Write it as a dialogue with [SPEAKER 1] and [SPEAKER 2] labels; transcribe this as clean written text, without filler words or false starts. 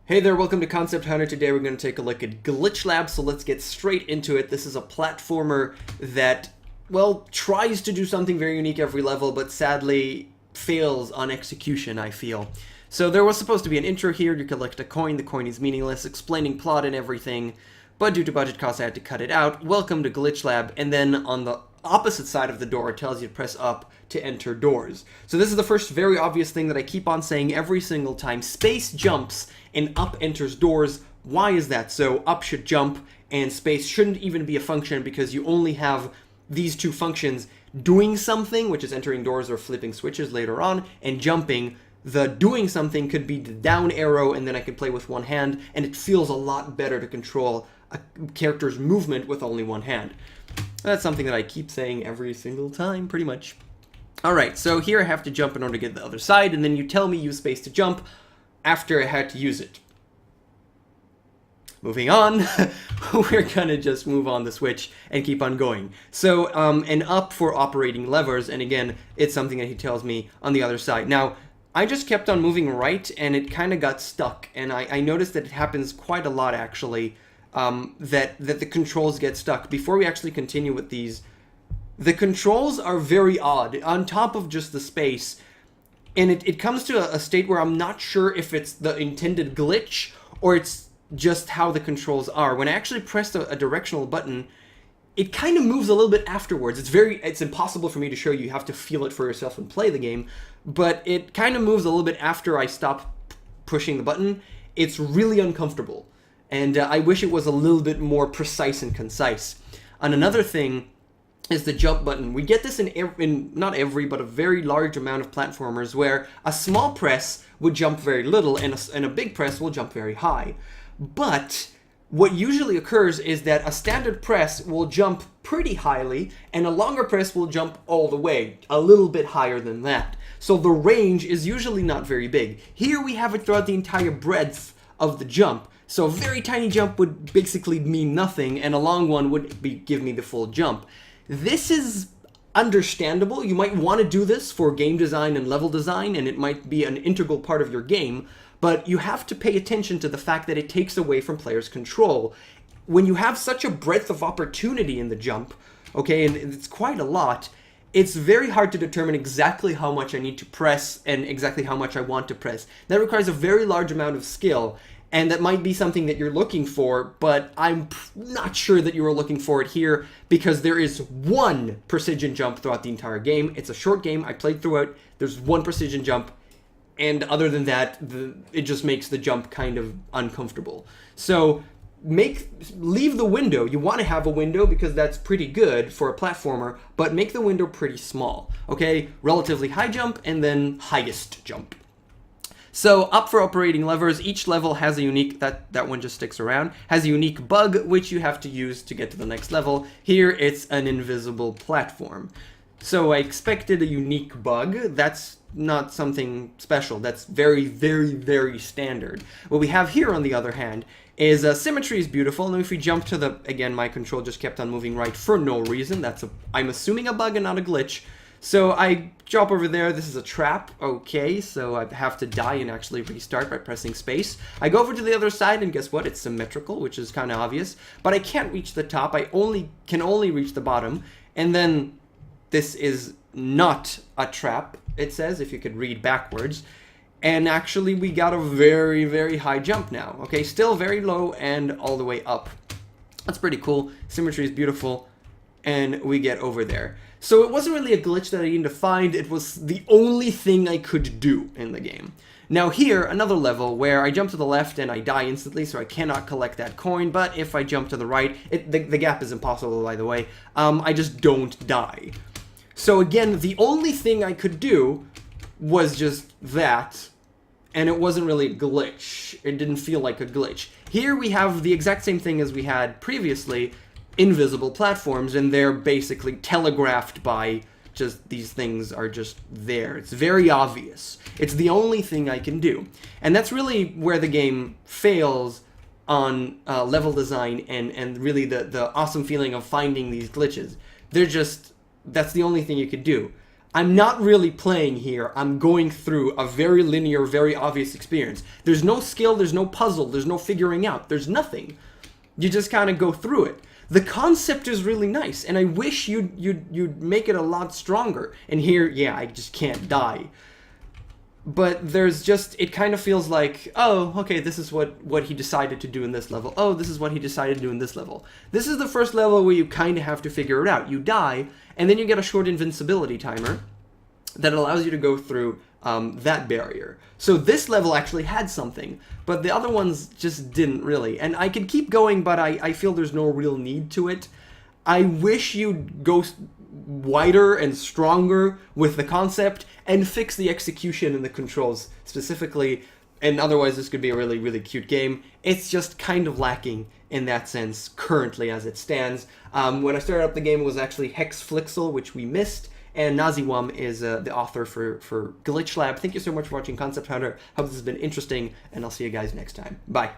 [SPEAKER 1] Hey there, welcome to Concept Hunter. Today we're going to take a look at Glitch Lab, so let's get straight into it. This is a platformer that, well, tries to do something very unique every level, but sadly fails on execution, I feel. So there was supposed to be an intro here. You collect a coin. The coin is meaningless, explaining plot and everything, but due to budget costs I had to cut it out. Welcome to Glitch Lab, and then on the opposite side of the door it tells you to press up to enter doors. So this is the first very obvious thing that I keep on saying every single time. Space jumps and up enters doors. Why is that? So up should jump and space shouldn't even be a function because you only have these two functions: doing something, which is entering doors or flipping switches later on, and jumping. The doing something could be the down arrow, and then I could play with one hand, and it feels a lot better to control a character's movement with only one hand. That's something that I keep saying every single time, pretty much. Alright, so here I have to jump in order to get to the other side, and then you tell me use space to jump after I had to use it. Moving on, we're gonna just move on the switch and keep on going. So, and up for operating levers, and again, it's something that he tells me on the other side. Now, I just kept on moving right, and it kind of got stuck, and I noticed that it happens quite a lot, actually, that the controls get stuck. Before we actually continue with these, the controls are very odd, on top of just the space, and it comes to a state where I'm not sure if it's the intended glitch, or it's just how the controls are. When I actually pressed a directional button, it kind of moves a little bit afterwards. It's impossible for me to show you. You have to feel it for yourself and play the game. But it kind of moves a little bit after I stop pushing the button. It's really uncomfortable. And I wish it was a little bit more precise and concise. And another thing is the jump button. We get this in not every, but a very large amount of platformers where a small press would jump very little and a big press will jump very high. But what usually occurs is that a standard press will jump pretty highly, and a longer press will jump all the way, a little bit higher than that. So the range is usually not very big. Here we have it throughout the entire breadth of the jump. So a very tiny jump would basically mean nothing, and a long one would give me the full jump. This is understandable. You might want to do this for game design and level design, and it might be an integral part of your game. But you have to pay attention to the fact that it takes away from players' control. When you have such a breadth of opportunity in the jump, okay, and it's quite a lot, it's very hard to determine exactly how much I need to press and exactly how much I want to press. That requires a very large amount of skill, and that might be something that you're looking for, but I'm not sure that you are looking for it here because there is one precision jump throughout the entire game. It's a short game. I played through it. There's one precision jump. And other than that, it just makes the jump kind of uncomfortable. So leave the window. You want to have a window because that's pretty good for a platformer, but make the window pretty small. Okay, relatively high jump and then highest jump. So up for operating levers, each level has a unique, that one just sticks around, has a unique bug which you have to use to get to the next level. Here it's an invisible platform. So I expected a unique bug. That's not something special. That's very, very, very standard. What we have here, on the other hand, is symmetry is beautiful. And if we jump to the, again, my control just kept on moving right for no reason. I'm assuming a bug and not a glitch. So I jump over there. This is a trap. Okay, so I have to die and actually restart by pressing space. I go over to the other side, and guess what? It's symmetrical, which is kind of obvious. But I can't reach the top. I can only reach the bottom. And then this is not a trap, it says, if you could read backwards. And actually, we got a very, very high jump now. Okay, still very low and all the way up. That's pretty cool. Symmetry is beautiful. And we get over there. So it wasn't really a glitch that I needed to find. It was the only thing I could do in the game. Now here, another level where I jump to the left and I die instantly, so I cannot collect that coin. But if I jump to the right, the gap is impossible, by the way. I just don't die. So again, the only thing I could do was just that, and it wasn't really a glitch. It didn't feel like a glitch. Here we have the exact same thing as we had previously, invisible platforms, and they're basically telegraphed by just these things are just there. It's very obvious. It's the only thing I can do. And that's really where the game fails on level design and really the awesome feeling of finding these glitches. That's the only thing you could do. I'm not really playing here. I'm going through a very linear, very obvious experience. There's no skill, there's no puzzle, there's no figuring out, there's nothing. You just kind of go through it. The concept is really nice, and I wish you'd make it a lot stronger. And here, yeah, I just can't die. But there's just, it kind of feels like, oh, okay, this is what he decided to do in this level. Oh, this is what he decided to do in this level. This is the first level where you kind of have to figure it out. You die, and then you get a short invincibility timer that allows you to go through that barrier. So this level actually had something, but the other ones just didn't really. And I could keep going, but I feel there's no real need to it. I wish you'd go wider and stronger with the concept and fix the execution and the controls specifically, and otherwise this could be a really, really cute game. It's just kind of lacking in that sense currently as it stands. When I started up the game, it was actually Hex Flixel, which we missed, and Naziwam is the author for Glitch Lab. Thank you so much for watching Concept Hunter. Hope this has been interesting, and I'll see you guys next time. Bye.